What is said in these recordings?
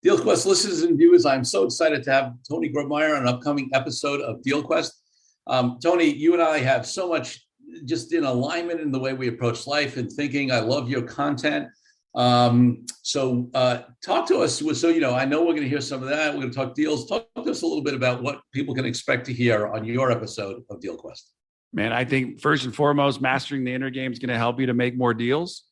DealQuest listeners and viewers, I'm so excited to have Tony Grobmeyer on an upcoming episode of DealQuest. Tony, you and I have so much just in alignment in the way we approach life and thinking. I love your content. So talk to us. So, I know we're going to hear some of that. We're going to talk deals. Talk to us a little bit about what people can expect to hear on your episode of DealQuest. Man, I think first and foremost, mastering the inner game is going to help you to make more deals.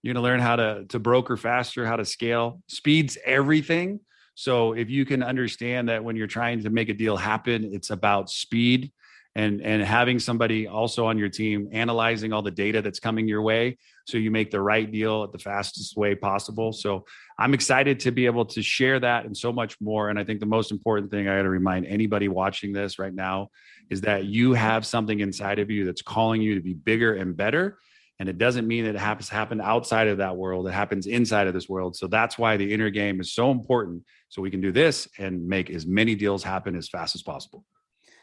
You're going to learn how to broker faster, how to scale. Speed's everything. So if you can understand that when you're trying to make a deal happen, it's about speed and having somebody also on your team analyzing all the data that's coming your way so you make the right deal at the fastest way possible. So I'm excited to be able to share that and so much more. And I think the most important thing I got to remind anybody watching this right now is that you have something inside of you that's calling you to be bigger and better. And it doesn't mean that it happens to happen outside of that world. It happens inside of this world. So that's why the inner game is so important. So we can do this and make as many deals happen as fast as possible.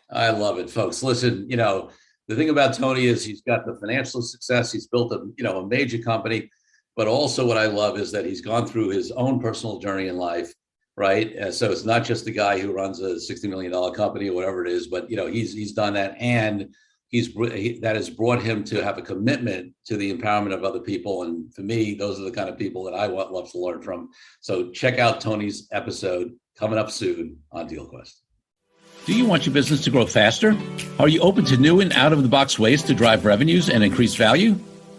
I love it, folks. Listen, the thing about Tony is he's got the financial success. He's built a major company. But also what I love is that he's gone through his own personal journey in life, right? And so it's not just the guy who runs a $60 million company or whatever it is, but, he's done that. And that has brought him to have a commitment to the empowerment of other people. And for me, those are the kind of people that I love to learn from. So check out Tony's episode coming up soon on DealQuest. Do you want your business to grow faster? Are you open to new and out-of-the-box ways to drive revenues and increase value?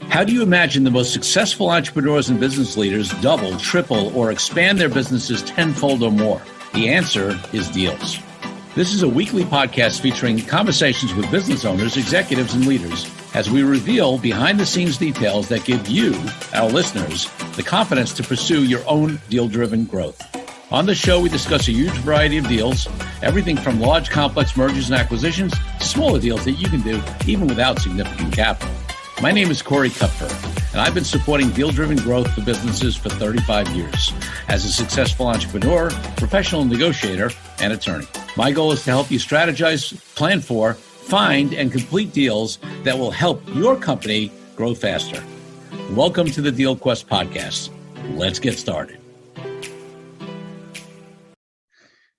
How do you imagine the most successful entrepreneurs and business leaders double, triple, or expand their businesses tenfold or more? The answer is Deals. This is a weekly podcast featuring conversations with business owners, executives, and leaders as we reveal behind-the-scenes details that give you, our listeners, the confidence to pursue your own deal-driven growth. On the show, we discuss a huge variety of deals, everything from large, complex mergers and acquisitions to smaller deals that you can do even without significant capital. My name is Corey Kupfer, and I've been supporting deal-driven growth for businesses for 35 years as a successful entrepreneur, professional negotiator, and attorney. My goal is to help you strategize, plan for, find, and complete deals that will help your company grow faster. Welcome to the DealQuest podcast. Let's get started.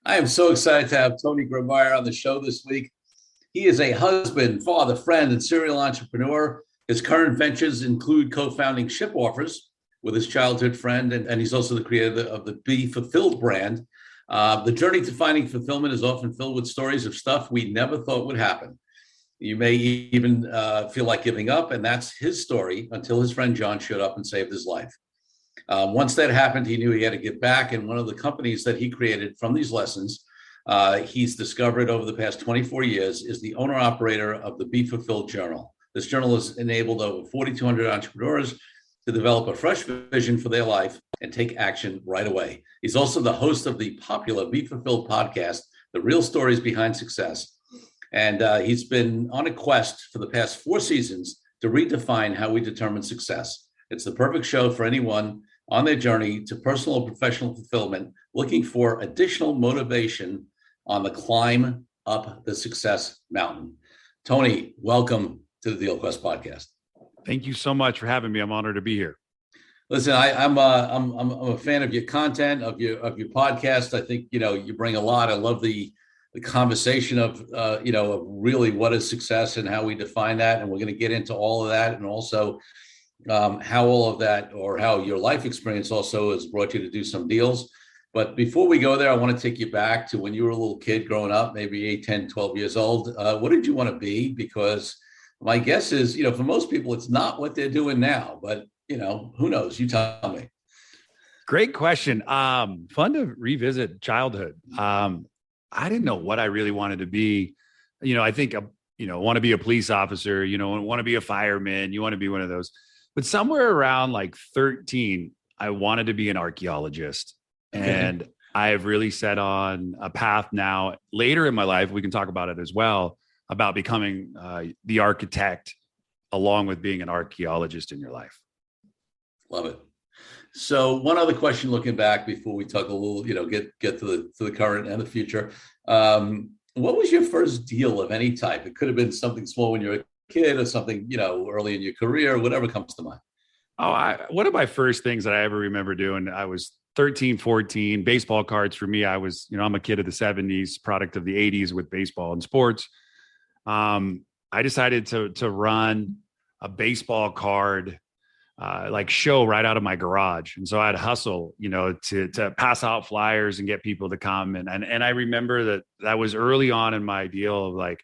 I am so excited to have Tony Grobmeyer on the show this week. He is a husband, father, friend, and serial entrepreneur. His current ventures include co-founding Ship Offers with his childhood friend, and he's also the creator of the Be Fulfilled brand. The journey to finding fulfillment is often filled with stories of stuff we never thought would happen. You may even feel like giving up, and that's his story until his friend John showed up and saved his life. Once that happened, he knew he had to give back, and one of the companies that he created from these lessons, he's discovered over the past 24 years, is the owner-operator of the Be Fulfilled Journal. This journal has enabled over 4,200 entrepreneurs to develop a fresh vision for their life and take action right away. He's also the host of the popular Be Fulfilled podcast, The Real Stories Behind Success. And he's been on a quest for the past 4 seasons to redefine how we determine success. It's the perfect show for anyone on their journey to personal and professional fulfillment, looking for additional motivation on the climb up the success mountain. Tony, welcome to the DealQuest podcast. Thank you so much for having me. I'm honored to be here. Listen, I'm a fan of your content, of your podcast. I think you bring a lot. I love the conversation of of really what is success and how we define that, and we're going to get into all of that, and also how all of that, or how your life experience also has brought you to do some deals. But before we go there, I want to take you back to when you were a little kid growing up, maybe 8, 10, 12 years old. What did you want to be? Because my guess is, for most people, it's not what they're doing now, but, who knows? You tell me. Great question. Fun to revisit childhood. I didn't know what I really wanted to be. I think, want to be a police officer, want to be a fireman. You want to be one of those. But somewhere around like 13, I wanted to be an archaeologist. Okay. And I have really set on a path now later in my life. We can talk about it as well, about becoming the architect along with being an archaeologist in your life. Love it. So one other question looking back before we talk a little, get to the current and the future. What was your first deal of any type? It could have been something small when you were a kid or something, early in your career, whatever comes to mind. One of my first things that I ever remember doing, I was 13, 14, baseball cards for me. I was, I'm a kid of the 70s, product of the 80s with baseball and sports. I decided to run a baseball card like show right out of my garage. And so I'd hustle, to pass out flyers and get people to come. And I remember that was early on in my deal of like,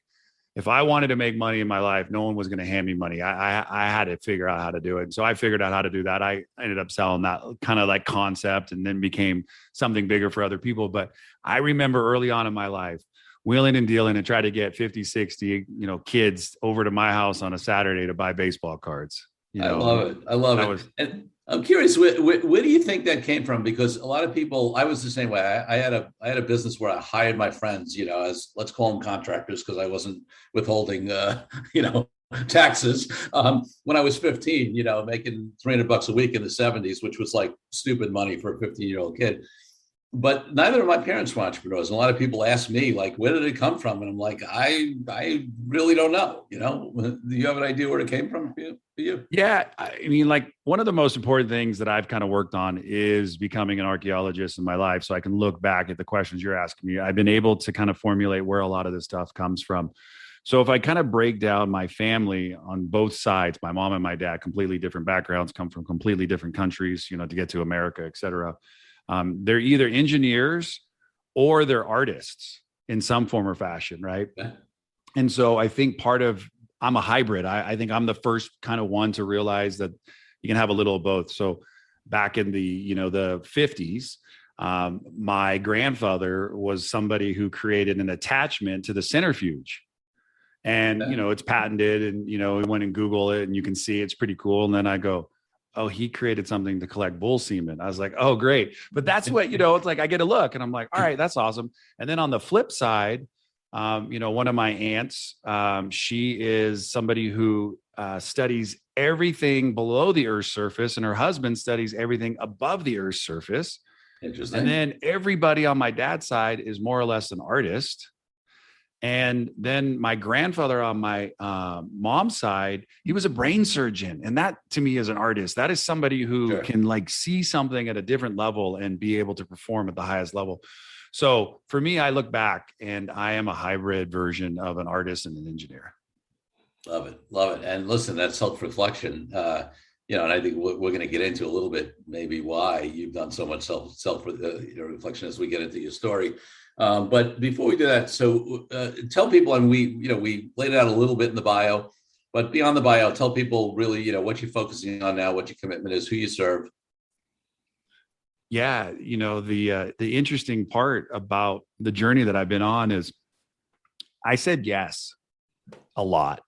if I wanted to make money in my life, no one was going to hand me money. I had to figure out how to do it. And so I figured out how to do that. I ended up selling that kind of like concept and then became something bigger for other people. But I remember early on in my life, wheeling and dealing and try to get 50, 60, kids over to my house on a Saturday to buy baseball cards. I love it. I love it. And I'm curious, where do you think that came from? Because a lot of people, I was the same way. I had a business where I hired my friends, as let's call them contractors, because I wasn't withholding, taxes when I was 15, making $300 a week in the 70s, which was like stupid money for a 15-year-old kid. But neither of my parents were entrepreneurs. And a lot of people ask me, like, where did it come from? And I'm like, I really don't know. Do you have an idea where it came from for you? Yeah. I mean, like one of the most important things that I've kind of worked on is becoming an archaeologist in my life. So I can look back at the questions you're asking me. I've been able to kind of formulate where a lot of this stuff comes from. So if I kind of break down my family on both sides, my mom and my dad, completely different backgrounds, come from completely different countries, to get to America, et cetera. They're either engineers or they're artists in some form or fashion, right? Yeah. And so I think I'm a hybrid. I think I'm the first kind of one to realize that you can have a little of both. So back in the 50s, my grandfather was somebody who created an attachment to the centrifuge. And, it's patented and, we went and Google it and you can see it's pretty cool. And then I go, oh, he created something to collect bull semen. I was like, oh, great. But that's what, it's like, I get a look and I'm like, all right, that's awesome. And then on the flip side, one of my aunts, she is somebody who studies everything below the Earth's surface and her husband studies everything above the Earth's surface. Interesting. And then everybody on my dad's side is more or less an artist. And then my grandfather on my mom's side, he was a brain surgeon. And that to me is an artist. That is somebody who can like see something at a different level and be able to perform at the highest level. So for me, I look back and I am a hybrid version of an artist and an engineer. Love it. Love it. And listen, that self-reflection, and I think we're going to get into a little bit, maybe why you've done so much self-reflection as we get into your story. But before we do that, so tell people, and we laid it out a little bit in the bio, but beyond the bio, tell people really, what you're focusing on now, what your commitment is, who you serve. Yeah. The interesting part about the journey that I've been on is I said yes a lot,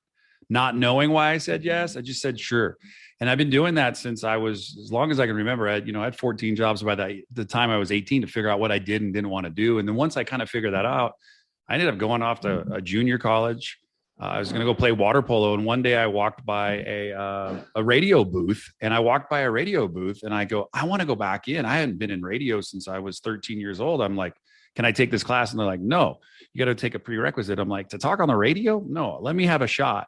not knowing why I said yes. I just said, sure. And I've been doing that since I was, as long as I can remember. I had 14 jobs by the time I was 18 to figure out what I did and didn't want to do. And then once I kind of figured that out, I ended up going off to a junior college. I was going to go play water polo. And one day I walked by a radio booth and I go, I want to go back in. I hadn't been in radio since I was 13 years old. I'm like, can I take this class? And they're like, no, you got to take a prerequisite. I'm like, to talk on the radio? No, let me have a shot.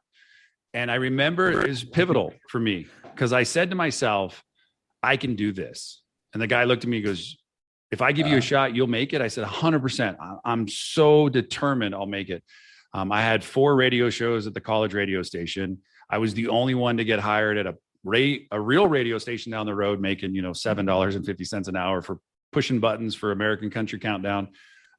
And I remember it was pivotal for me because I said to myself, I can do this. And the guy looked at me and goes, if I give you a shot, you'll make it. I said, 100%. I'm so determined I'll make it. I had 4 radio shows at the college radio station. I was the only one to get hired at a real radio station down the road, making, $7.50 an hour for pushing buttons for American Country Countdown.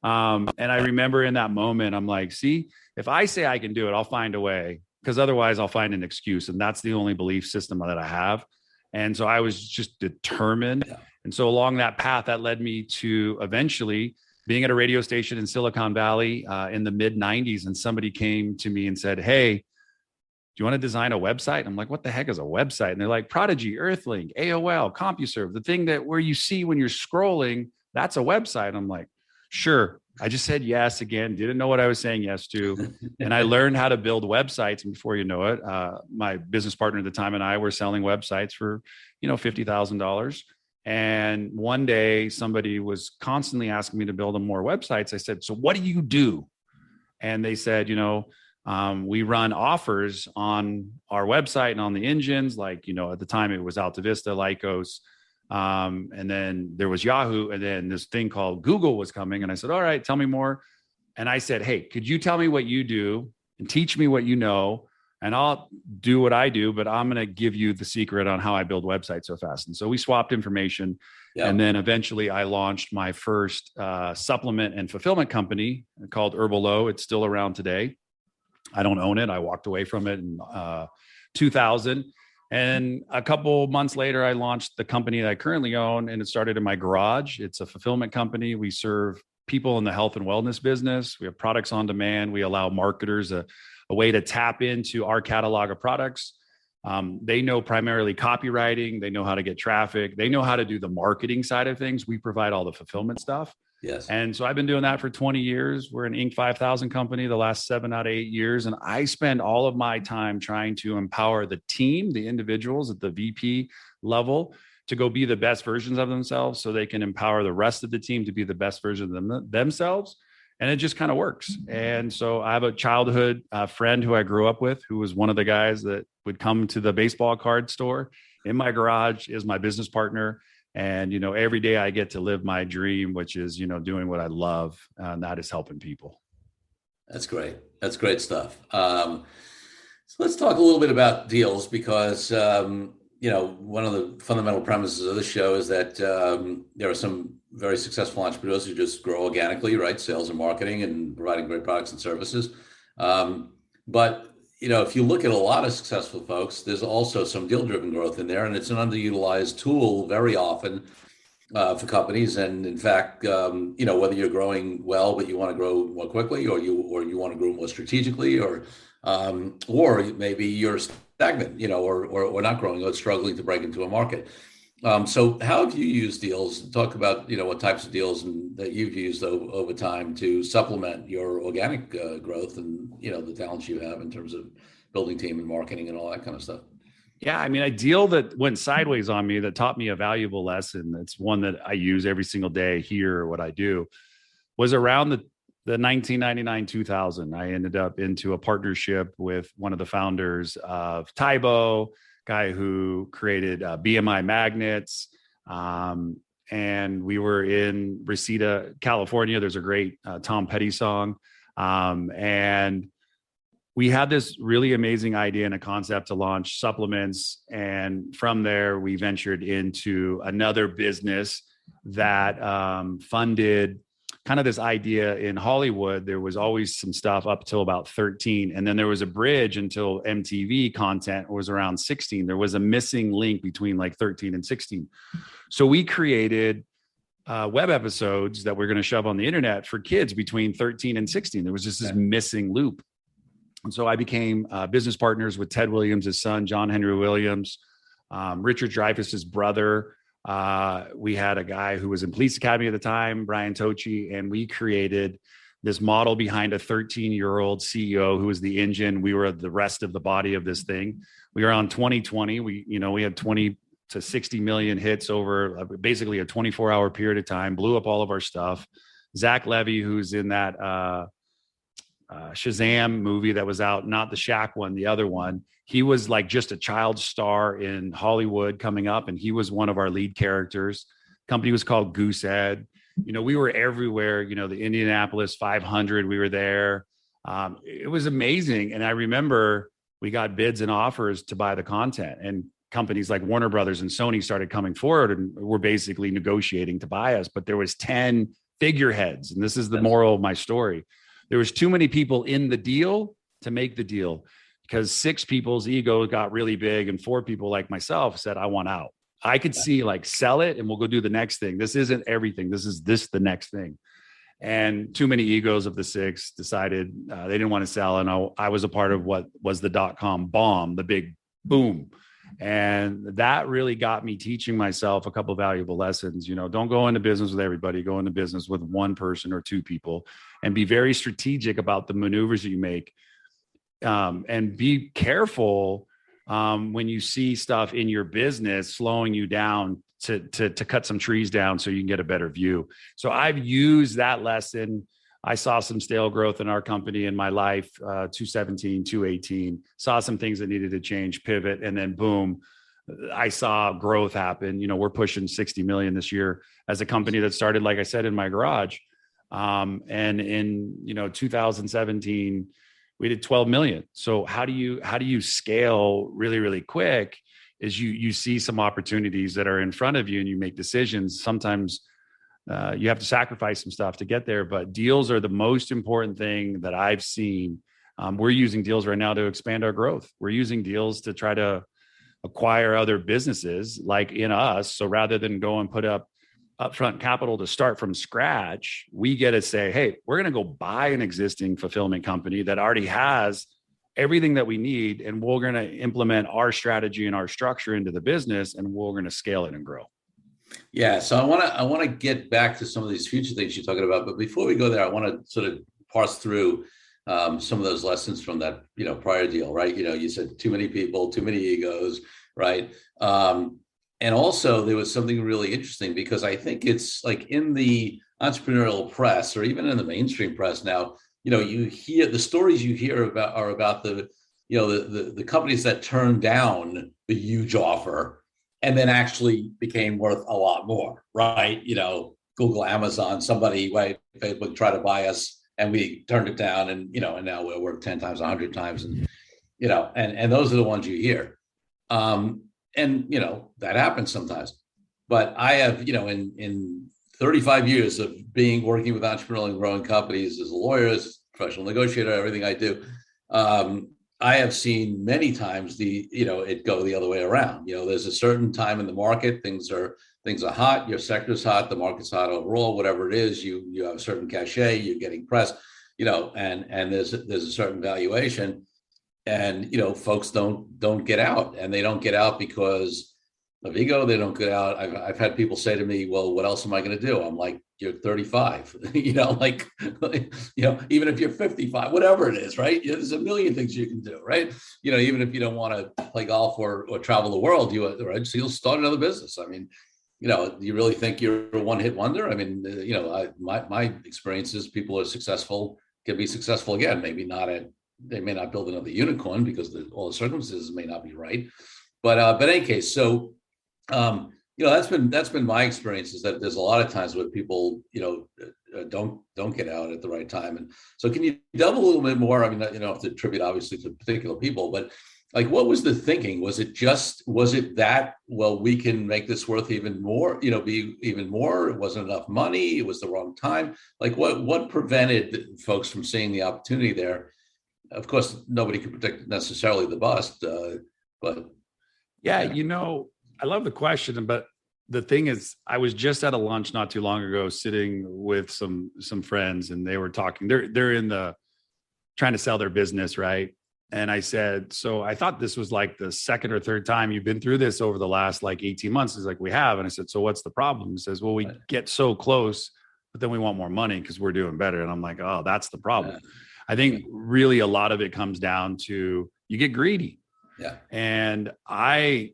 And I remember in that moment, I'm like, see, if I say I can do it, I'll find a way. Because otherwise I'll find an excuse. And that's the only belief system that I have. And so I was just determined. Yeah. And so along that path, that led me to eventually being at a radio station in Silicon Valley in the mid 90s. And somebody came to me and said, hey, do you want to design a website? I'm like, what the heck is a website? And they're like, Prodigy, Earthlink, AOL, CompuServe, the thing that where you see when you're scrolling, that's a website. I'm like, sure. I just said yes again, didn't know what I was saying yes to. And I learned how to build websites. And before you know it, my business partner at the time and I were selling websites for, $50,000. And one day somebody was constantly asking me to build them more websites. I said, so what do you do? And they said, we run offers on our website and on the engines. Like, at the time it was Alta Vista, Lycos, And then there was Yahoo, and then this thing called Google was coming. And I said, all right, tell me more. And I said, hey, could you tell me what you do and teach me what you know? And I'll do what I do, but I'm going to give you the secret on how I build websites so fast. And so we swapped information. Yeah. And then eventually I launched my first supplement and fulfillment company called Herbalo. It's still around today. I don't own it. I walked away from it in 2000. And a couple months later, I launched the company that I currently own, and it started in my garage. It's a fulfillment company. We serve people in the health and wellness business. We have products on demand. We allow marketers a way to tap into our catalog of products. They know primarily copywriting. They know how to get traffic. They know how to do the marketing side of things. We provide all the fulfillment stuff. Yes. And so I've been doing that for 20 years. We're an Inc. 5000 company the last 7 out of 8 years. And I spend all of my time trying to empower the team, the individuals at the VP level, to go be the best versions of themselves so they can empower the rest of the team to be the best version of themselves. And it just kind of works. And so I have a childhood friend who I grew up with, who was one of the guys that would come to the baseball card store in my garage, is my business partner. And, every day I get to live my dream, which is, doing what I love, and that is helping people. That's great. That's great stuff. So let's talk a little bit about deals, because, one of the fundamental premises of the show is that there are some very successful entrepreneurs who just grow organically, right? Sales and marketing and providing great products and services. But if you look at a lot of successful folks, there's also some deal-driven growth in there, and it's an underutilized tool very often for companies. And in fact, whether you're growing well but you want to grow more quickly, or you want to grow more strategically, or maybe you're stagnant, or not growing, or struggling to break into a market. So how have you used deals? Talk about what types of deals that you've used over time to supplement your organic growth and the talents you have in terms of building team and marketing and all that kind of stuff. Yeah, I mean, a deal that went sideways on me that taught me a valuable lesson, it's one that I use every single day here, what I do, was around the 1999-2000. I ended up into a partnership with one of the founders of Tybo, guy who created BMI magnets. And we were in Reseda, California. There's a great Tom Petty song. And we had this really amazing idea and a concept to launch supplements. And from there, we ventured into another business that funded kind of this idea in Hollywood. There was always some stuff up till about 13. And then there was a bridge until MTV content was around 16. There was a missing link between like 13 and 16. So we created web episodes that we're going to shove on the internet for kids between 13 and 16. There was just this missing loop. And so I became business partners with Ted Williams, his son, John Henry Williams, Richard Dreyfuss's brother. We had a guy who was in police academy at the time, Brian Tochi, and we created this model behind a 13-year-old CEO who was the engine. We were the rest of the body of this thing. We were on 2020. We had 20 to 60 million hits over basically a 24-hour period of time, blew up all of our stuff. Zach Levy, who's in that Shazam movie that was out, not the Shaq one, the other one. He was like just a child star in Hollywood coming up, and he was one of our lead characters. Company was called Goosehead. We were everywhere. The Indianapolis 500, we were there. It was amazing. And I remember we got bids and offers to buy the content, and companies like Warner Brothers and Sony started coming forward and were basically negotiating to buy us. But there was 10 figureheads, and this is the moral of my story. There was too many people in the deal to make the deal, because 6 people's ego got really big and 4 people like myself said, I want out. I could see like, sell it and we'll go do the next thing. This isn't everything. This is the next thing. And too many egos of the 6 decided they didn't want to sell. And I was a part of what was the .com bomb, the big boom. And that really got me teaching myself a couple of valuable lessons. Don't go into business with everybody. Go into business with one person or 2 people, and be very strategic about the maneuvers that you make. And be careful when you see stuff in your business slowing you down to cut some trees down so you can get a better view. So I've used that lesson. I saw some stale growth in our company in my life, 2017, 2018, saw some things that needed to change, pivot, and then boom, I saw growth happen. We're pushing 60 million this year as a company that started, like I said, in my garage. And in 2017, we did 12 million. So how do you scale really, really quick? Is you see some opportunities that are in front of you and you make decisions. Sometimes you have to sacrifice some stuff to get there, but deals are the most important thing that I've seen. We're using deals right now to expand our growth. We're using deals to try to acquire other businesses like in us. So rather than go and put up upfront capital to start from scratch, we get to say, hey, we're going to go buy an existing fulfillment company that already has everything that we need. And we're going to implement our strategy and our structure into the business, and we're going to scale it and grow. Yeah. So I want to get back to some of these future things you're talking about. But before we go there, I want to sort of parse through some of those lessons from that, prior deal, right? You said too many people, too many egos, right? And also there was something really interesting, because I think it's like in the entrepreneurial press or even in the mainstream press now, you hear the stories you hear about are about the companies that turned down the huge offer and then actually became worth a lot more, right? Google, Amazon, somebody, right? Facebook tried to buy us, and we turned it down, and and now we're worth 10 times, 100 times, and and those are the ones you hear, and that happens sometimes. But I have, in 35 years of working with entrepreneurial and growing companies as a lawyer, as a professional negotiator, everything I do, I have seen many times it go the other way around. There's a certain time in the market, things are hot, your sector's hot, the market's hot overall, whatever it is, you have a certain cachet, you're getting press, and there's a certain valuation, and folks don't get out, and they don't get out because of ego. They don't get out. I've had people say to me, well, what else am I going to do? I'm like, you're 35, even if you're 55, whatever it is, right? There's a million things you can do, right? Even if you don't want to play golf or travel the world, right? So you'll start another business. I mean, you really think you're a one-hit wonder? I mean, my experience is people are successful, can be successful again. Maybe they may not build another unicorn because all the circumstances may not be right. But in any case, so that's been my experience, is that there's a lot of times where people don't get out at the right time. And so can you delve a little bit more? I mean, you don't have to attribute obviously to particular people, but like, what was the thinking? Was it that, well, we can make this worth even more, be even more? It wasn't enough money. It was the wrong time. Like what prevented folks from seeing the opportunity there? Of course, nobody can predict necessarily the bust, but. Yeah. I love the question, but the thing is, I was just at a lunch not too long ago, sitting with some friends, and they were talking, they're in the trying to sell their business. Right. And I said, so I thought this was like the second or third time you've been through this over the last like 18 months. He's like, we have. And I said, so what's the problem? He says, well, we get so close, but then we want more money because we're doing better. And I'm like, oh, that's the problem. Yeah. I think really a lot of it comes down to you get greedy. Yeah. And I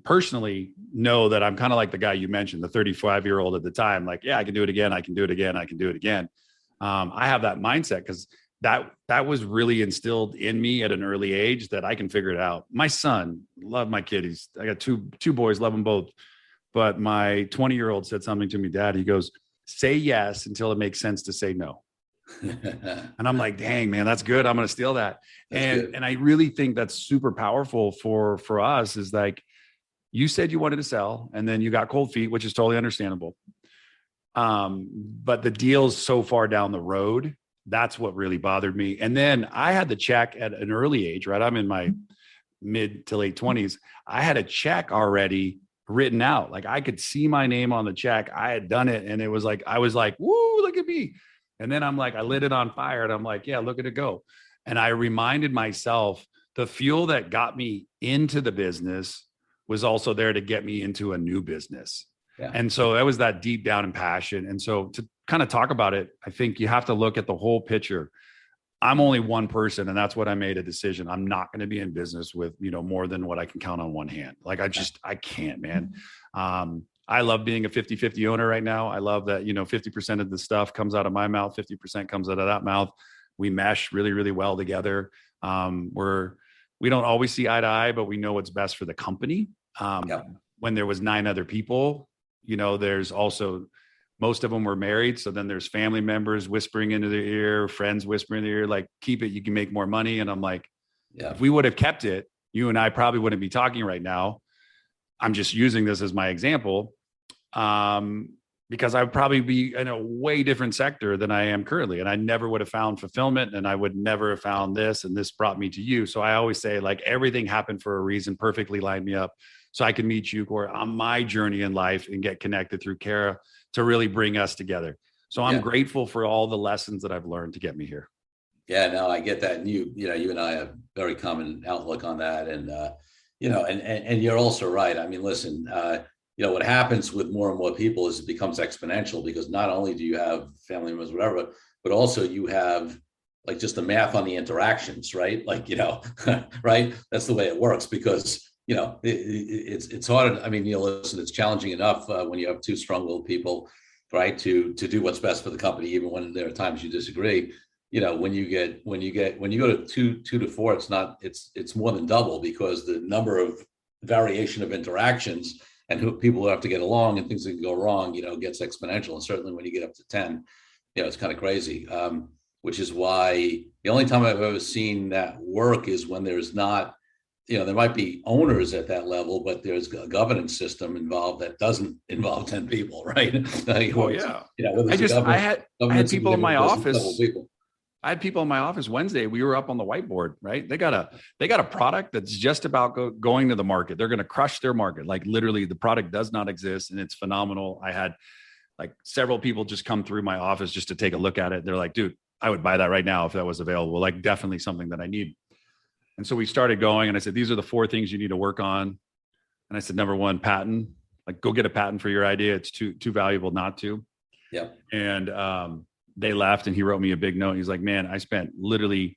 personally know that I'm kind of like the guy you mentioned, the 35-year-old at the time, like, yeah, I can do it again. I can do it again. I can do it again. I have that mindset because that was really instilled in me at an early age that I can figure it out. My son, love my kid. I got two boys, love them both. But my 20-year-old said something to me, Dad. He goes, say yes until it makes sense to say no. And I'm like, dang, man, that's good. I'm going to steal that. And I really think that's super powerful for us, is like, you said you wanted to sell and then you got cold feet, which is totally understandable. But the deal's so far down the road. That's what really bothered me. And then I had the check at an early age, right? I'm in my mid to late 20s. I had a check already written out. Like, I could see my name on the check. I had done it. And it was like, I was like, woo, look at me. And then I'm like, I lit it on fire, and I'm like, yeah, look at it go. And I reminded myself the fuel that got me into the business was also there to get me into a new business. Yeah. And so that was that deep down in passion. And so to kind of talk about it, I think you have to look at the whole picture. I'm only one person, and that's what I made a decision. I'm not going to be in business with, more than what I can count on one hand. Like, I can't, man. I love being a 50-50 owner right now. I love that, 50% of the stuff comes out of my mouth, 50% comes out of that mouth. We mesh really, really well together. We're we don't always see eye to eye, but we know what's best for the company. When there was 9 other people, there's also, most of them were married. So then there's family members whispering into their ear, friends whispering in their ear, like, keep it, you can make more money. And I'm like, if we would have kept it, you and I probably wouldn't be talking right now. I'm just using this as my example, because I would probably be in a way different sector than I am currently. And I never would have found fulfillment, and I would never have found this. And this brought me to you. So I always say, like, everything happened for a reason, perfectly lined me up so I can meet you, Corey, on my journey in life and get connected through Kara to really bring us together. So I'm grateful for all the lessons that I've learned to get me here. Yeah, no, I get that. And you and I have very common outlook on that. And, and you're also right. I mean, listen, what happens with more and more people is it becomes exponential, because not only do you have family members, whatever, but also you have like just the math on the interactions, right? Like, right. That's the way it works, because, it's hard. I mean, listen, it's challenging enough when you have 2 strong-willed people, right, to do what's best for the company, even when there are times you disagree. When you go to 2 to 4, it's more than double, because the number of variation of interactions and who people have to get along and things that can go wrong, gets exponential. And certainly when you get up to 10, it's kind of crazy. Which is why the only time I've ever seen that work is when there's not, there might be owners at that level, but there's a governance system involved that doesn't involve 10 people, right? I had people in my office. I had people in my office Wednesday. We were up on the whiteboard, right? They got a product that's just about going to the market. They're going to crush their market. Like, literally, the product does not exist, and it's phenomenal. I had like several people just come through my office just to take a look at it. They're like, dude, I would buy that right now if that was available. Like, definitely something that I need. And so we started going, and I said, these are the 4 things you need to work on. And I said, number 1, patent. Like, go get a patent for your idea. It's too valuable not to. Yeah. And they left, and he wrote me a big note. He's like, man, I spent literally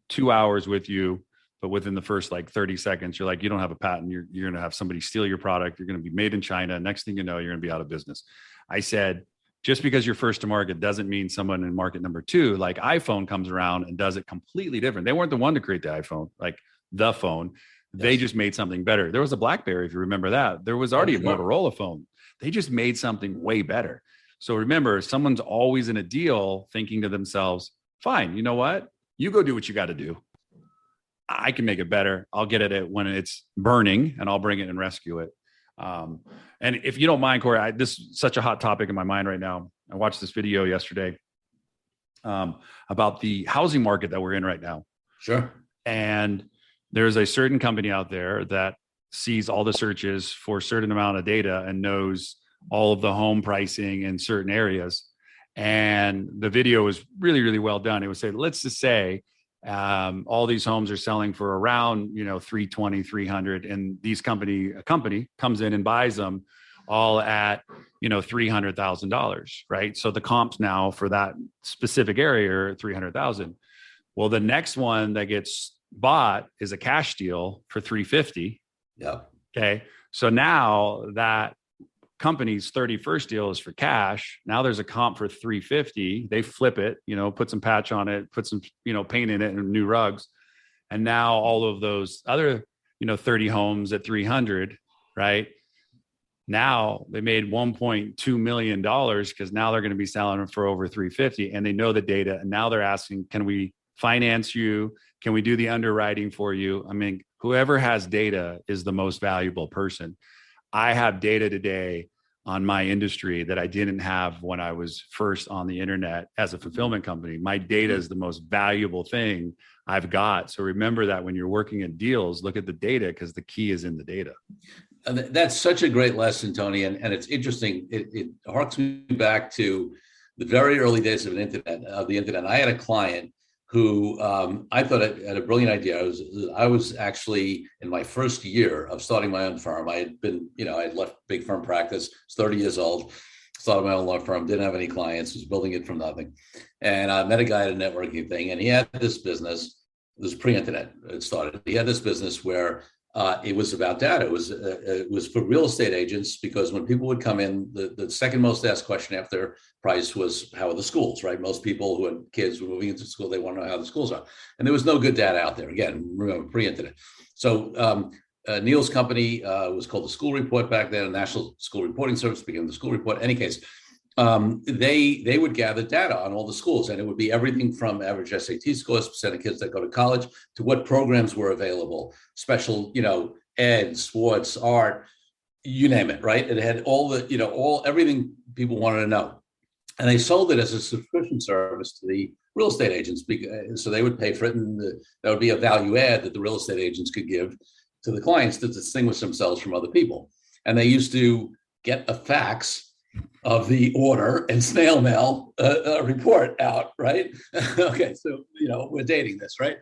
2 hours with you, but within the first like 30 seconds, you're like, you don't have a patent. You're going to have somebody steal your product. You're going to be made in China. Next thing you know, you're going to be out of business. I said, just because you're first to market doesn't mean someone in market number 2, like iPhone, comes around and does it completely different. They weren't the one to create the iPhone, like the phone. They just made something better. There was a BlackBerry, if you remember that. There was already a Motorola phone. They just made something way better. So remember, someone's always in a deal thinking to themselves, fine, you know what? You go do what you got to do. I can make it better. I'll get it when it's burning, and I'll bring it and rescue it. And if you don't mind, Corey, this is such a hot topic in my mind right now. I watched this video yesterday about the housing market that we're in right now. Sure. And there's a certain company out there that sees all the searches for a certain amount of data and knows all of the home pricing in certain areas. And the video was really, really well done. It would say, let's just say all these homes are selling for around, 320, 300. And a company comes in and buys them all at, $300,000, right? So the comps now for that specific area are 300,000. Well, the next one that gets bought is a cash deal for 350. Yeah. Okay. So now that company's 31st deal is for cash. Now there's a comp for 350. They flip it, put some patch on it, put some, paint in it and new rugs. And now all of those other, 30 homes at 300, right? Now they made $1.2 million because now they're going to be selling them for over 350, and they know the data. And now they're asking, can we finance you? Can we do the underwriting for you? I mean, whoever has data is the most valuable person. I have data today on my industry that I didn't have when I was first on the internet as a fulfillment company. My data is the most valuable thing I've got. So remember that when you're working in deals, look at the data, because the key is in the data. And that's such a great lesson, Tony. And it's interesting. It harks me back to the very early days of the internet. I had a client who I thought had a brilliant idea. I was actually in my first year of starting my own firm. I had been, I had left big firm practice, was 30 years old, started my own law firm, didn't have any clients, was building it from nothing. And I met a guy at a networking thing, and he had this business. This was pre-internet. It started. He had this business where It was about data. It was for real estate agents, because when people would come in, the second most asked question after price was, how are the schools, right? Most people who had kids were moving into school, they want to know how the schools are. And there was no good data out there. Again, remember, pre-internet. So Neil's company was called the School Report back then, a National School Reporting Service, became the School Report. In any case, they would gather data on all the schools, and it would be everything from average SAT scores, percent of kids that go to college, to what programs were available, special, ed, sports, art, you name it, right? It had all the, everything people wanted to know. And they sold it as a subscription service to the real estate agents. So they would pay for it, and that would be a value add that the real estate agents could give to the clients to distinguish themselves from other people. And they used to get a fax of the order and snail mail a report out, right? Okay, so we're dating this, right?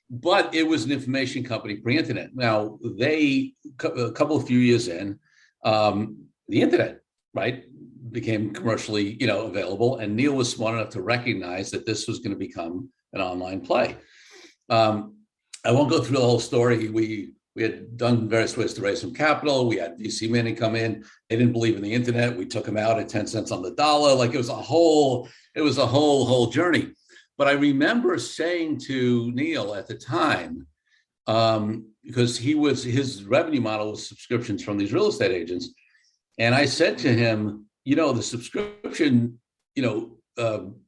But it was an information company pre-internet. Now a few years in, the internet, right, became commercially available, and Neil was smart enough to recognize that this was going to become an online play. I won't go through the whole story. We had done various ways to raise some capital. We had VC money come in. They didn't believe in the internet. We took them out at 10 cents on the dollar. Like it was a whole journey. But I remember saying to Neil at the time, because his revenue model was subscriptions from these real estate agents. And I said to him, the subscription,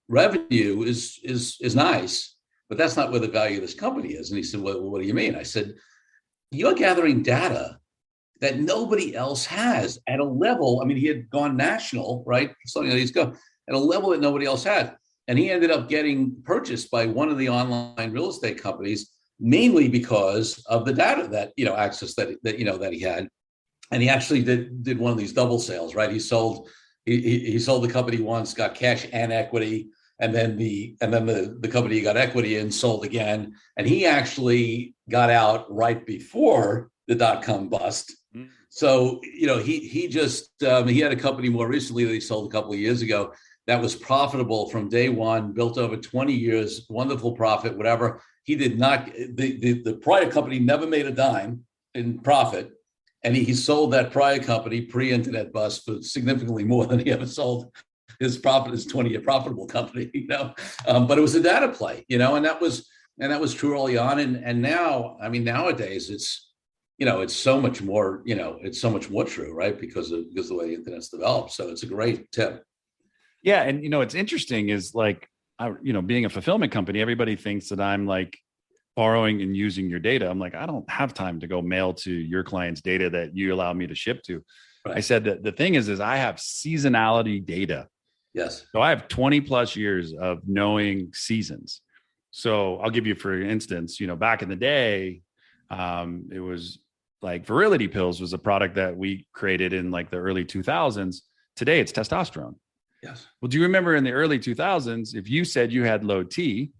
revenue is nice, but that's not where the value of this company is. And he said, well, what do you mean? I said, you're gathering data that nobody else has at a level. I mean, he had gone national, right? Something that he's gone at a level that nobody else had. And he ended up getting purchased by one of the online real estate companies, mainly because of the data that, access that he had. And he actually did one of these double sales, right? He sold the company once, got cash and equity. And then the company he got equity in sold again, and he actually got out right before the dot-com bust. Mm. So he had a company more recently that he sold a couple of years ago that was profitable from day one, built over 20 years, wonderful profit, whatever. He did not. The prior company never made a dime in profit, and he sold that prior company pre-internet bust for significantly more than he ever sold his 20-year profitable company, but it was a data play, and that was true early on. And now, I mean, nowadays it's so much more, it's so much more true, right? Because of the way the internet's developed. So it's a great tip. Yeah. And, it's interesting is like, being a fulfillment company, everybody thinks that I'm like borrowing and using your data. I'm like, I don't have time to go mail to your client's data that you allow me to ship to. Right. I said that the thing is I have seasonality data. Yes. So I have 20 plus years of knowing seasons. So I'll give you, for instance, back in the day, it was like virility pills was a product that we created in like the early 2000s. Today it's testosterone. Yes. Well, do you remember in the early 2000s, if you said you had low T,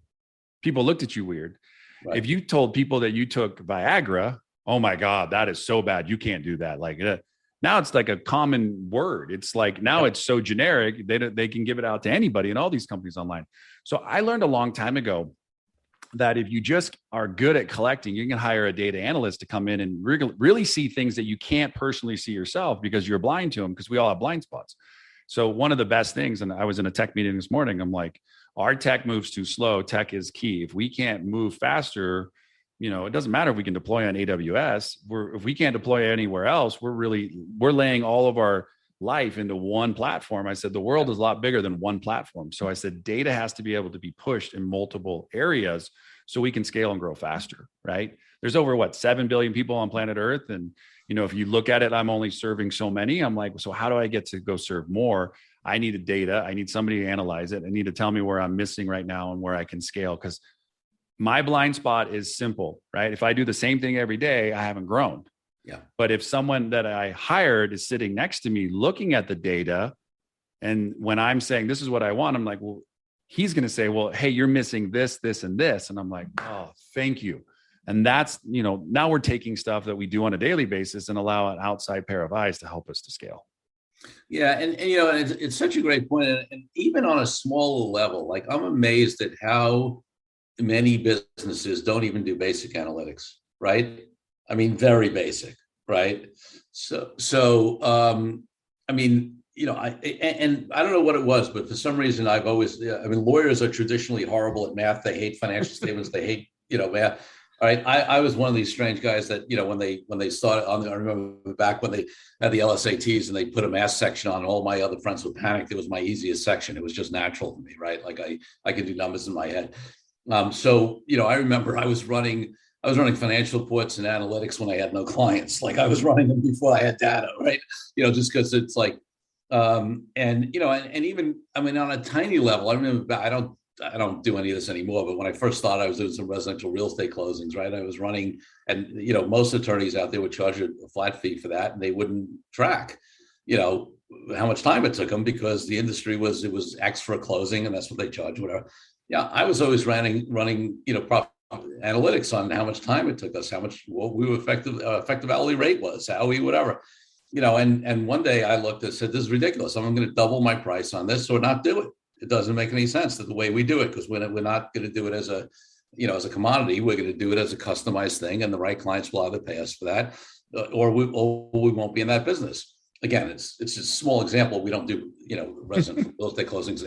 people looked at you weird. Right. If you told people that you took Viagra, oh my God, that is so bad. You can't do that. Like now it's like a common word. It's like now it's so generic, they can give it out to anybody in all these companies online. So I learned a long time ago that if you just are good at collecting, you can hire a data analyst to come in and really see things that you can't personally see yourself because you're blind to them, because we all have blind spots. So one of the best things, and I was in a tech meeting this morning, I'm like, our tech moves too slow. Tech is key. If we can't move faster, it doesn't matter if we can deploy on AWS. If we can't deploy anywhere else, we're laying all of our life into one platform. I said, the world is a lot bigger than one platform. So I said, data has to be able to be pushed in multiple areas so we can scale and grow faster, right? There's over 7 billion people on planet Earth. And, if you look at it, I'm only serving so many. I'm like, so how do I get to go serve more? I need data. I need somebody to analyze it. I need to tell me where I'm missing right now and where I can scale. Because my blind spot is simple, right? If I do the same thing every day, I haven't grown. Yeah. But if someone that I hired is sitting next to me looking at the data, and when I'm saying, this is what I want, I'm like, well, he's going to say, well, hey, you're missing this, this, and this. And I'm like, oh, thank you. And that's, now we're taking stuff that we do on a daily basis and allow an outside pair of eyes to help us to scale. Yeah. And it's such a great point. And even on a smaller level, like I'm amazed at how many businesses don't even do basic analytics, right? I mean, very basic, right? I mean, and I don't know what it was, but for some reason, I've always, I mean, lawyers are traditionally horrible at math. They hate financial statements. They hate, math. All right. I was one of these strange guys that, when they started I remember back when they had the LSATs and they put a math section on, all my other friends would panic. It was my easiest section. It was just natural for me, right? Like I could do numbers in my head. I remember I was running financial reports and analytics when I had no clients. Like I was running them before I had data, right? Just because it's like, and even, I mean, on a tiny level, I remember, I don't do any of this anymore, but when I first started, I was doing some residential real estate closings, right? I was running, and, most attorneys out there would charge a flat fee for that, and they wouldn't track, how much time it took them, because the industry it was X for a closing, and that's what they charge, whatever. Yeah. I was always running, analytics on how much time it took us, what we were effective hourly rate was, how we, whatever. And one day I looked and said, this is ridiculous. I'm going to double my price on this or not do it. It doesn't make any sense that the way we do it, because we're not going to do it as a commodity. We're going to do it as a customized thing, and the right clients will either pay us for that, or we won't be in that business. Again, it's a small example. We don't do, residential real estate closings,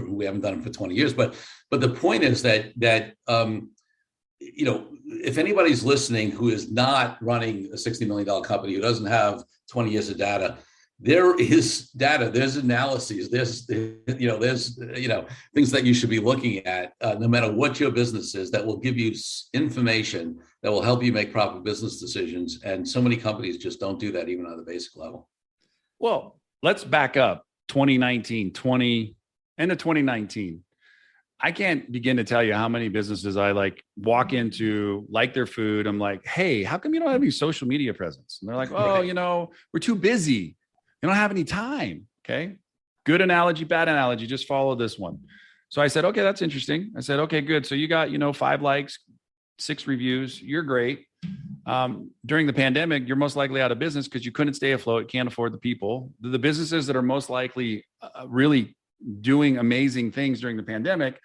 we haven't done them for 20 years. But the point is that if anybody's listening who is not running a $60 million company, who doesn't have 20 years of data, there is data, there's analyses, there's things that you should be looking at, no matter what your business is, that will give you information that will help you make proper business decisions. And so many companies just don't do that, even on the basic level. Well, let's back up 2019, end of 2019. I can't begin to tell you how many businesses I walk into, like their food. I'm like, hey, how come you don't have any social media presence? And they're like, oh, Right. We're too busy. You don't have any time. Okay. Good analogy, bad analogy. Just follow this one. So I said, okay, that's interesting. I said, okay, good. So you got, 5 likes, 6 reviews. You're great. During the pandemic, you're most likely out of business because you couldn't stay afloat, can't afford the people. The businesses that are most likely really doing amazing things during the pandemic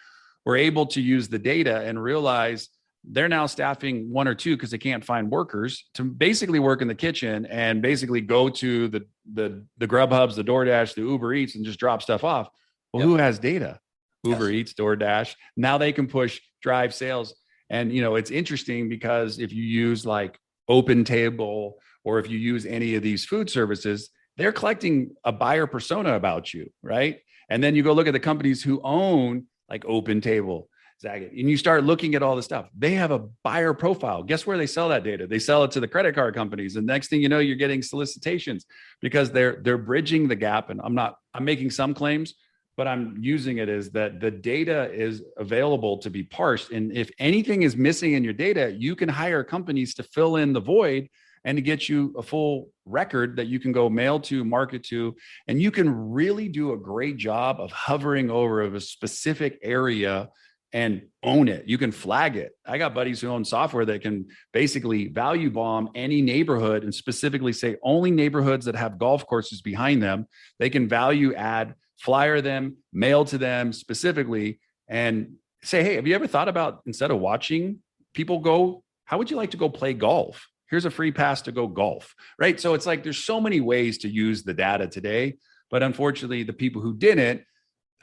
were able to use the data and realize they're now staffing 1 or 2 because they can't find workers to basically work in the kitchen and basically go to the Grubhubs, the DoorDash, the Uber Eats, and just drop stuff off. Well, Who has data? Uber Eats, DoorDash. Now they can drive sales. And, it's interesting because if you use Open Table, or if you use any of these food services, they're collecting a buyer persona about you, right? And then you go look at the companies who own Open Table, Zagat, and you start looking at all the stuff. They have a buyer profile. Guess where they sell that data? They sell it to the credit card companies. And next thing you know, you're getting solicitations because they're bridging the gap. And I'm making some claims, but I'm using it as that the data is available to be parsed. And if anything is missing in your data, you can hire companies to fill in the void and to get you a full record that you can go mail to, market to, and you can really do a great job of hovering over a specific area and own it. You can flag it. I got buddies who own software that can basically value bomb any neighborhood and specifically say only neighborhoods that have golf courses behind them. They can value add, flyer them, mail to them specifically, and say, hey, have you ever thought about, instead of watching people go, how would you like to go play golf? Here's a free pass to go golf, right? So it's there's so many ways to use the data today, but unfortunately the people who didn't,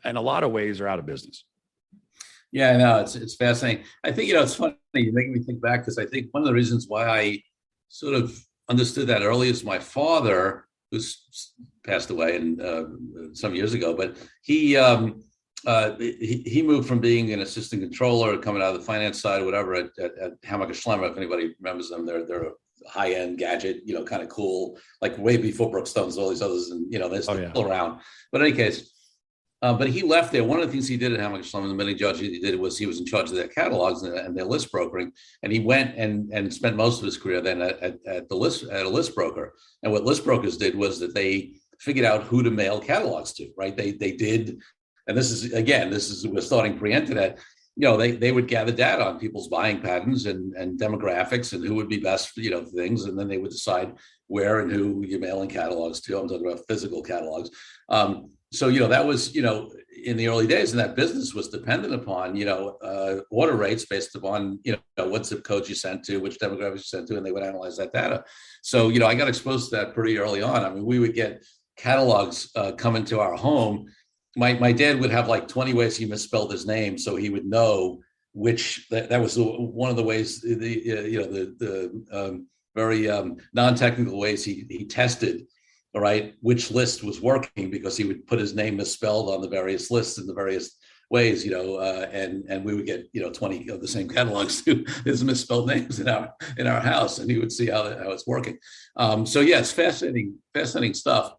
in a lot of ways, are out of business. Yeah, I know. It's fascinating. I think, it's funny. You make me think back, because I think one of the reasons why I sort of understood that early is my father, who's passed away some years ago, but he moved from being an assistant controller, coming out of the finance side or whatever at Hammacher Schlemmer. If anybody remembers them, they're a high-end gadget, kind of cool, way before Brookstones, all these others, and they're still around. But in any case, but he left there. One of the things he did at Hammacher Schlemmer, the many judge he did, was he was in charge of their catalogs and their list brokering. And he went and spent most of his career then at a list broker. And what list brokers did was that they figured out who to mail catalogs to, right? They did, and we're starting pre-internet. They would gather data on people's buying patterns and demographics and who would be best for, things. And then they would decide where and who you're mailing catalogs to. I'm talking about physical catalogs. So, that was, in the early days, and that business was dependent upon, order rates based upon, what zip codes you sent to, which demographics you sent to, and they would analyze that data. So, I got exposed to that pretty early on. I mean, we would get catalogs come into our home. My dad would have like 20 ways he misspelled his name, so he would know which that was one of the ways, the very non-technical ways he tested, all right, which list was working, because he would put his name misspelled on the various lists in the various ways, and we would get 20 of the same catalogs to his misspelled names in our house, and he would see how it's working. So yeah, it's fascinating stuff.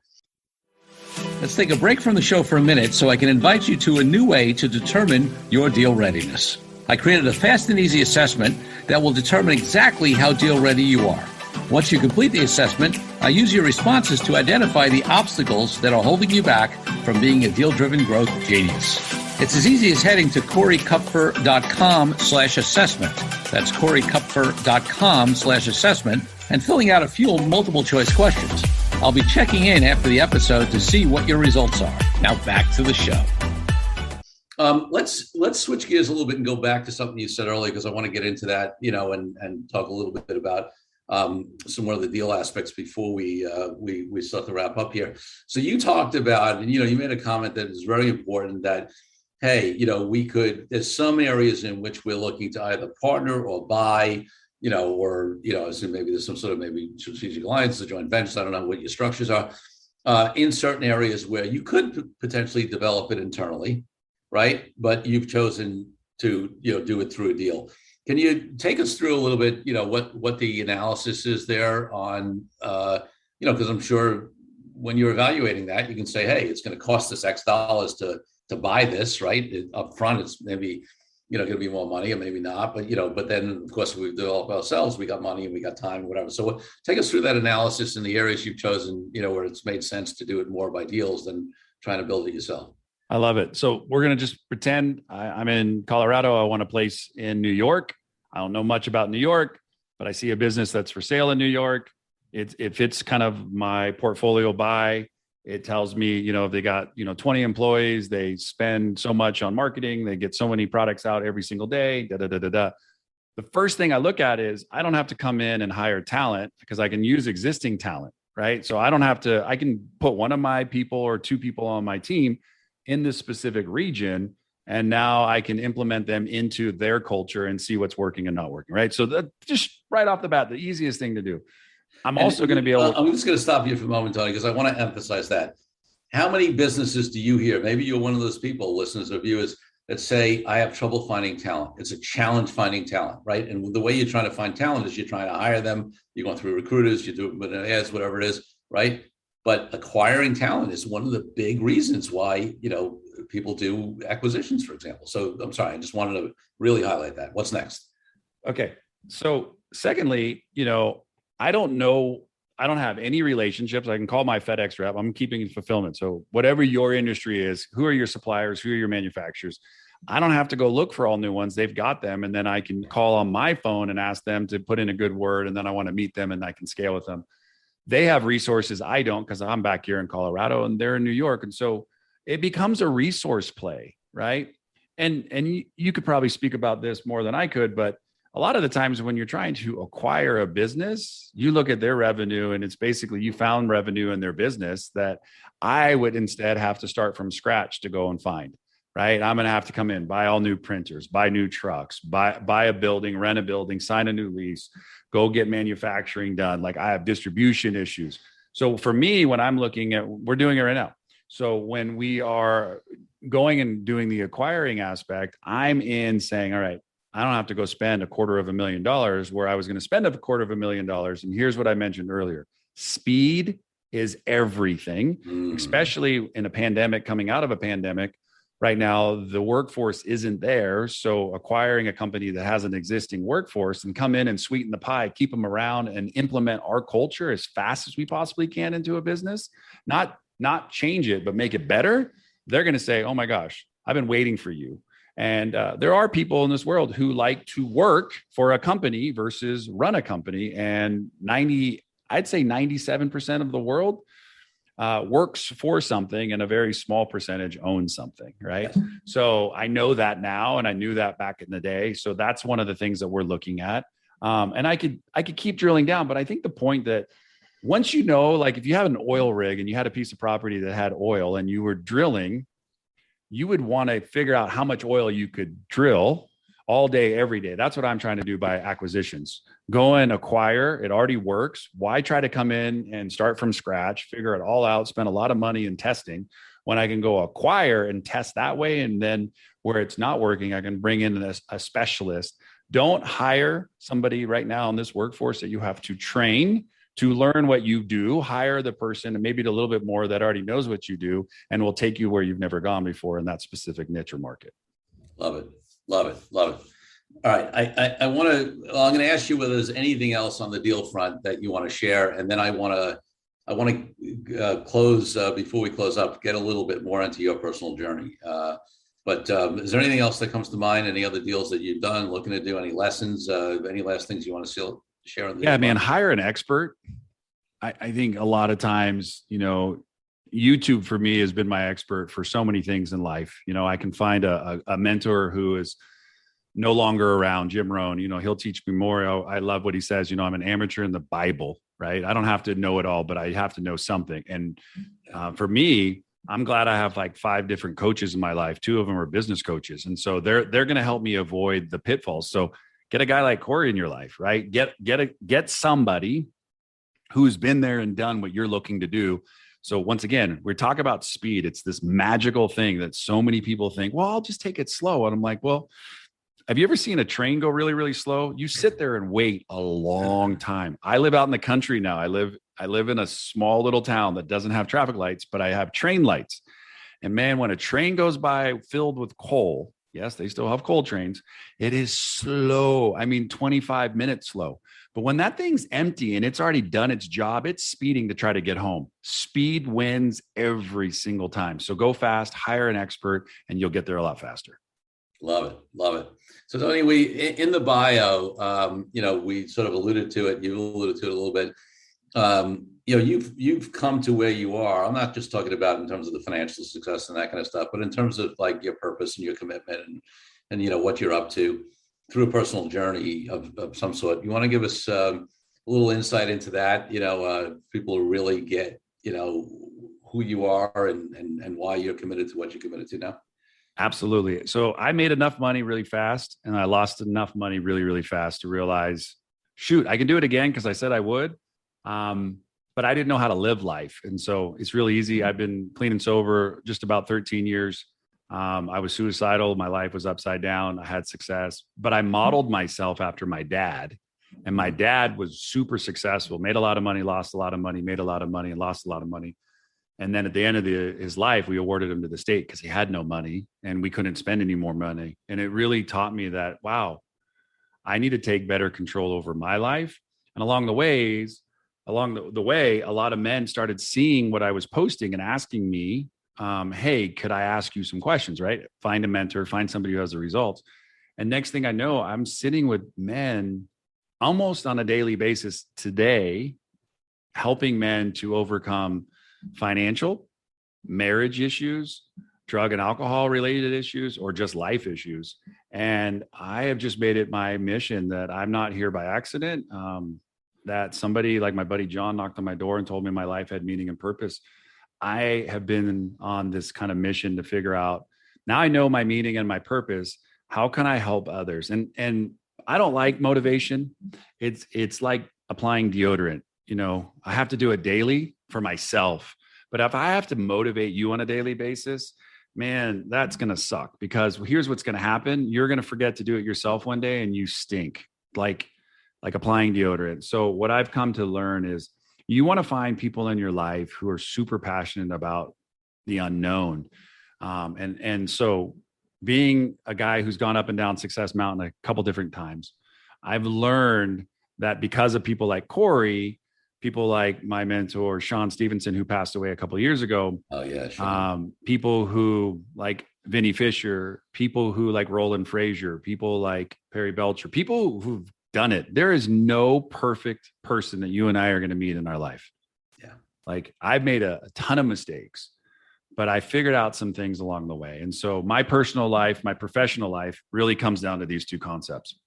Let's take a break from the show for a minute so I can invite you to a new way to determine your deal readiness. I created a fast and easy assessment that will determine exactly how deal ready you are. Once you complete the assessment, I use your responses to identify the obstacles that are holding you back from being a deal-driven growth genius. It's as easy as heading to CoreyKupfer.com/assessment. That's CoreyKupfer.com/assessment and filling out a few multiple choice questions. I'll be checking in after the episode to see what your results are. Now back to the show. Let's switch gears a little bit and go back to something you said earlier, because I want to get into that, and talk a little bit about some more of the deal aspects before we start to wrap up here. So you talked about, and you made a comment that is very important, that hey, there's some areas in which we're looking to either partner or buy, or so maybe there's some sort of maybe strategic alliance, a joint venture. I don't know what your structures are in certain areas where you could potentially develop it internally, right? But you've chosen to do it through a deal. Can you take us through a little bit, what the analysis is there on, because I'm sure when you're evaluating that, you can say, hey, it's going to cost us X dollars to buy this, right? Up front, it's maybe, going to be more money, or maybe not, but then of course we develop ourselves, we got money and we got time or whatever. So take us through that analysis in the areas you've chosen, where it's made sense to do it more by deals than trying to build it yourself. I love it. So we're going to just pretend I'm in Colorado. I want a place in New York. I don't know much about New York, but I see a business that's for sale in New York. It fits kind of my portfolio buy. It tells me, if they got, 20 employees, they spend so much on marketing, they get so many products out every single day, The first thing I look at is I don't have to come in and hire talent, because I can use existing talent, right? So I can put one of my people or two people on my team in this specific region, and now I can implement them into their culture and see what's working and not working, right? So that just right off the bat, the easiest thing to do. I'm also going to be able to... I'm just going to stop you for a moment, Tony, because I want to emphasize that. How many businesses do you hear? Maybe you're one of those people, listeners or viewers, that say, I have trouble finding talent. It's a challenge finding talent, right? And the way you're trying to find talent is you're trying to hire them. You're going through recruiters, you do it with ads, whatever it is, right? But acquiring talent is one of the big reasons why, people do acquisitions, for example. So I'm sorry, I just wanted to really highlight that. What's next? Okay. So secondly, I don't have any relationships. I can call my FedEx rep. I'm keeping fulfillment. So whatever your industry is, who are your suppliers? Who are your manufacturers? I don't have to go look for all new ones. They've got them. And then I can call on my phone and ask them to put in a good word. And then I want to meet them and I can scale with them. They have resources I don't, because I'm back here in Colorado and they're in New York. And so it becomes a resource play, right? And you could probably speak about this more than I could, but a lot of the times when you're trying to acquire a business, you look at their revenue and it's basically you found revenue in their business that I would instead have to start from scratch to go and find, right? I'm going to have to come in, buy all new printers, buy new trucks, buy a building, rent a building, sign a new lease, go get manufacturing done. Like I have distribution issues. So for me, when I'm looking at, we're doing it right now. So when we are going and doing the acquiring aspect, I'm in saying, all right, I don't have to go spend $250,000 where I was going to spend $250,000. And here's what I mentioned earlier. Speed is everything, especially in a pandemic, coming out of a pandemic. Right now, the workforce isn't there. So acquiring a company that has an existing workforce and come in and sweeten the pie, keep them around and implement our culture as fast as we possibly can into a business, not change it, but make it better. They're going to say, oh my gosh, I've been waiting for you. And there are people in this world who like to work for a company versus run a company. And I'd say 97% of the world works for something and a very small percentage owns something, right? Yes. So I know that now, and I knew that back in the day. So that's one of the things that we're looking at. And I could keep drilling down, but I think the point that once you know, like if you have an oil rig and you had a piece of property that had oil and you were drilling, you would want to figure out how much oil you could drill all day, every day. That's what I'm trying to do by acquisitions. Go and acquire. It already works. Why try to come in and start from scratch, figure it all out, spend a lot of money in testing when I can go acquire and test that way? And then where it's not working, I can bring in a specialist. Don't hire somebody right now in this workforce that you have to train to learn what you do. Hire the person, and maybe a little bit more, that already knows what you do and will take you where you've never gone before in that specific niche or market. Love it. Love it. Love it. All right. I'm going to ask you whether there's anything else on the deal front that you want to share. And then I want to close before we close up, get a little bit more into your personal journey. But is there anything else that comes to mind? Any other deals that you've done, looking to do, any lessons, any last things you want to share? Yeah, man, hire an expert. I think a lot of times, YouTube for me has been my expert for so many things in life. I can find a mentor who is no longer around, Jim Rohn. He'll teach me more. I love what he says. I'm an amateur in the Bible, right? I don't have to know it all, but I have to know something. And for me, I'm glad I have like 5 different coaches in my life. 2 of them are business coaches. And so they're going to help me avoid the pitfalls. So get a guy like Corey in your life, right? Get somebody who's been there and done what you're looking to do. So once again, we're talking about speed. It's this magical thing that so many people think, well, I'll just take it slow. And I'm like, well, have you ever seen a train go really, really slow? You sit there and wait a long time. I live out in the country now. I live in a small little town that doesn't have traffic lights, but I have train lights. And man, when a train goes by filled with coal, yes, they still have coal trains, it is slow. 25 minutes slow. But when that thing's empty and it's already done its job, it's speeding to try to get home. Speed wins every single time. So go fast, hire an expert, and you'll get there a lot faster. Love it. Love it. So Tony, in the bio, we sort of alluded to it. You alluded to it a little bit. You've come to where you are. I'm not just talking about in terms of the financial success and that kind of stuff, but in terms of like your purpose and your commitment and what you're up to through a personal journey of some sort. You want to give us a little insight into that? People who really get who you are and why you're committed to what you're committed to now. Absolutely. So I made enough money really fast, and I lost enough money really, really fast to realize, shoot, I can do it again because I said I would. But I didn't know how to live life. And so it's really easy. I've been clean and sober just about 13 years. I was suicidal. My life was upside down. I had success, but I modeled myself after my dad. And my dad was super successful, made a lot of money, lost a lot of money, made a lot of money, and lost a lot of money. And then at the end of his life, we awarded him to the state because he had no money and we couldn't spend any more money. And it really taught me that, wow, I need to take better control over my life. And along the way, a lot of men started seeing what I was posting and asking me, hey, could I ask you some questions, right? Find a mentor, find somebody who has the results. And next thing I know, I'm sitting with men almost on a daily basis today, helping men to overcome financial, marriage issues, drug and alcohol related issues, or just life issues. And I have just made it my mission that I'm not here by accident. That somebody like my buddy John knocked on my door and told me my life had meaning and purpose. I have been on this kind of mission to figure out, now I know my meaning and my purpose. How can I help others? And I don't like motivation. It's like applying deodorant. I have to do it daily for myself. But if I have to motivate you on a daily basis, man, that's going to suck, because here's what's going to happen. You're going to forget to do it yourself one day and you stink like applying deodorant. So what I've come to learn is you want to find people in your life who are super passionate about the unknown. And so being a guy who's gone up and down Success Mountain a couple different times, I've learned that because of people like Corey, people like my mentor, Sean Stevenson, who passed away a couple of years ago. Oh yeah. Sure. People who like Vinny Fisher, people who like Roland Frazier, people like Perry Belcher, people who've done it. There is no perfect person that you and I are going to meet in our life. Yeah. Like I've made a ton of mistakes, but I figured out some things along the way. And so my personal life, my professional life really comes down to these two concepts.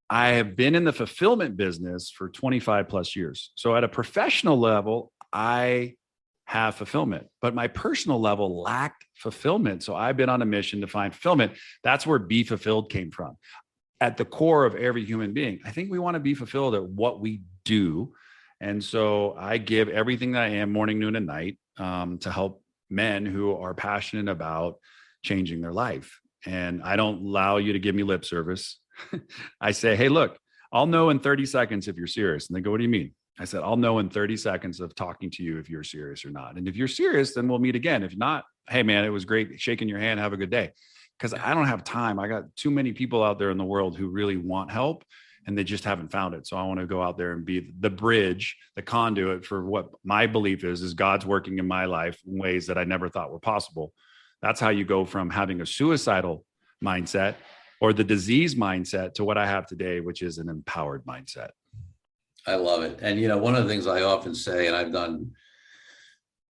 I have been in the fulfillment business for 25 plus years. So at a professional level, I have fulfillment, but my personal level lacked fulfillment. So I've been on a mission to find fulfillment. That's where Be Fulfilled came from. At the core of every human being, I think we want to be fulfilled at what we do. And so I give everything that I am morning, noon, and night to help men who are passionate about changing their life. And I don't allow you to give me lip service. I say, hey, look, I'll know in 30 seconds if you're serious. And they go, what do you mean? I said, I'll know in 30 seconds of talking to you if you're serious or not. And if you're serious, then we'll meet again. If not, hey, man, it was great shaking your hand. Have a good day. Because I don't have time. I got too many people out there in the world who really want help and they just haven't found it. So I want to go out there and be the bridge, the conduit for what my belief is God's working in my life in ways that I never thought were possible. That's how you go from having a suicidal mindset or the disease mindset to what I have today, which is an empowered mindset. I love it. And, one of the things I often say, and I've done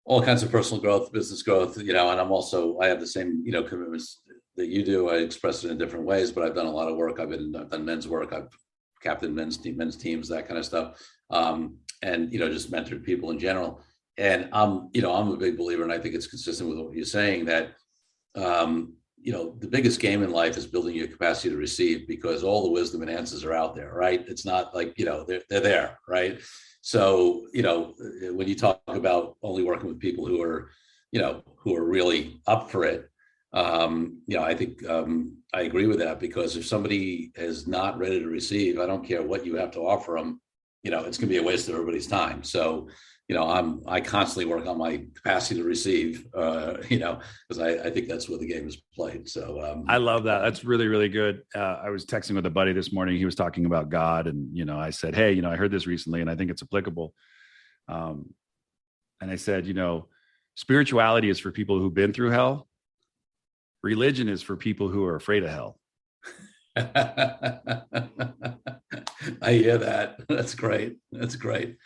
all kinds of personal growth, business growth, and I have the same, commitments that you do. I express it in different ways, but I've done a lot of work. I've done men's work. I've captained men's teams, that kind of stuff. And, just mentored people in general. And I'm a big believer, and I think it's consistent with what you're saying, that, the biggest game in life is building your capacity to receive, because all the wisdom and answers are out there, right? It's not like, they're there, right? So, when you talk about only working with people who are really up for it, I think I agree with that, because if somebody is not ready to receive, I don't care what you have to offer them, it's going to be a waste of everybody's time. So, I constantly work on my capacity to receive, because I think that's where the game is played. So I love that. That's really, really good. I was texting with a buddy this morning. He was talking about God, and, I said, hey, I heard this recently and I think it's applicable. And I said, spirituality is for people who've been through hell. Religion is for people who are afraid of hell. I hear that. That's great. That's great.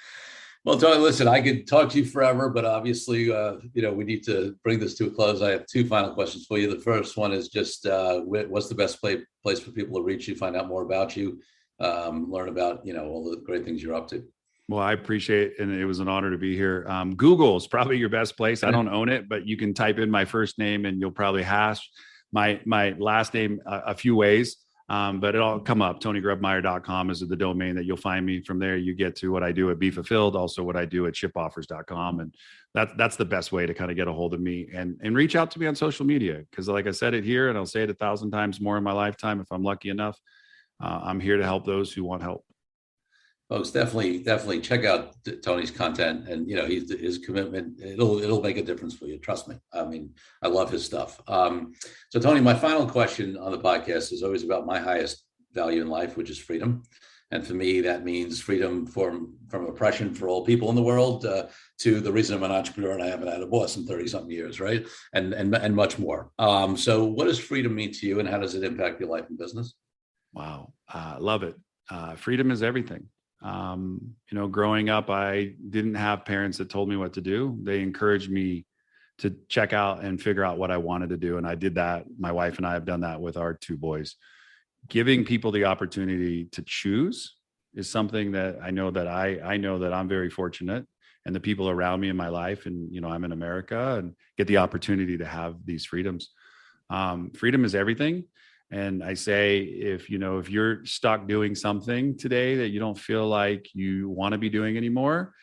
Well, Tony, listen, I could talk to you forever, but obviously, we need to bring this to a close. I have two final questions for you. The first one is just, what's the best place for people to reach you, find out more about you, learn about, all the great things you're up to? Well, I appreciate it, and it was an honor to be here. Google is probably your best place. I don't own it, but you can type in my first name and you'll probably hash my last name a few ways. But it'll come up. TonyGrebmeyer.com is the domain that you'll find me. From there, you get to what I do at Be Fulfilled, also what I do at shipoffers.com. And that's the best way to kind of get a hold of me and reach out to me on social media. Because like I said it here, and I'll say it 1,000 times more in my lifetime, if I'm lucky enough, I'm here to help those who want help. Folks, definitely check out Tony's content, and his commitment. It'll make a difference for you. Trust me. I mean, I love his stuff. So, Tony, my final question on the podcast is always about my highest value in life, which is freedom. And for me, that means freedom from oppression for all people in the world, to the reason I'm an entrepreneur and I haven't had a boss in 30-something years, right? And much more. So, what does freedom mean to you, and how does it impact your life and business? Wow, love it. Freedom is everything. Growing up, I didn't have parents that told me what to do. They encouraged me to check out and figure out what I wanted to do. And I did that. My wife and I have done that with our two boys. Giving people the opportunity to choose is something that I know that I'm very fortunate, and the people around me in my life, and, I'm in America and get the opportunity to have these freedoms. Freedom is everything. And I say, if you're stuck doing something today that you don't feel like you want to be doing anymore,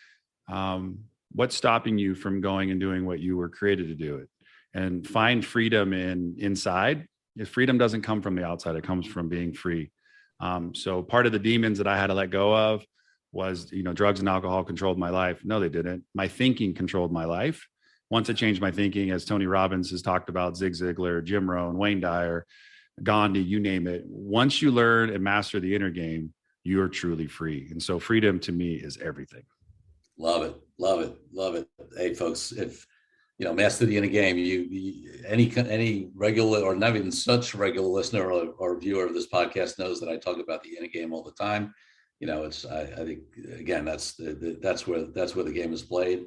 what's stopping you from going and doing what you were created to do it? And find freedom inside. If freedom doesn't come from the outside, it comes from being free. So part of the demons that I had to let go of was, drugs and alcohol controlled my life. No, they didn't. My thinking controlled my life. Once I changed my thinking, as Tony Robbins has talked about, Zig Ziglar, Jim Rohn, Wayne Dyer, Gandhi, you name it. Once you learn and master the inner game, you're truly free. And so freedom to me is everything. Love it. Love it. Love it. Hey, folks, if, master the inner game, any regular or not even such regular listener or viewer of this podcast knows that I talk about the inner game all the time. I think, again, that's where the game is played.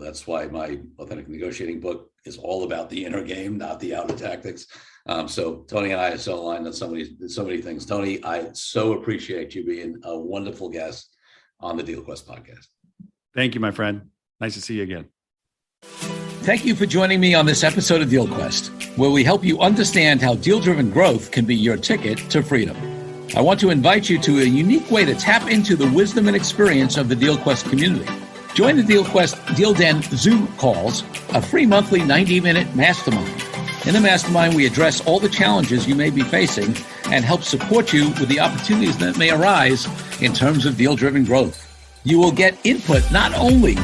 That's why my Authentic Negotiating book is all about the inner game, not the outer tactics. So Tony and I are so aligned on so many things. Tony, I so appreciate you being a wonderful guest on the DealQuest podcast. Thank you, my friend. Nice to see you again. Thank you for joining me on this episode of DealQuest, where we help you understand how deal-driven growth can be your ticket to freedom. I want to invite you to a unique way to tap into the wisdom and experience of the DealQuest community. Join the DealQuest Deal Den Zoom calls, a free monthly 90-minute mastermind. In the mastermind, we address all the challenges you may be facing and help support you with the opportunities that may arise in terms of deal-driven growth. You will get input not only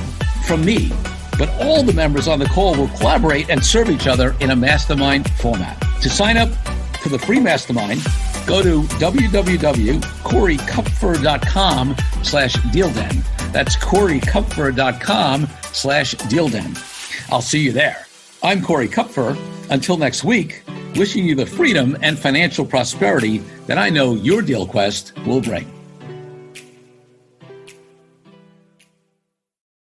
from me, but all the members on the call will collaborate and serve each other in a mastermind format. To sign up for the free mastermind, go to www.corykupfer.com/dealden. That's corykupfer.com/dealden. I'll see you there. I'm Corey Kupfer. Until next week, wishing you the freedom and financial prosperity that I know your DealQuest will bring.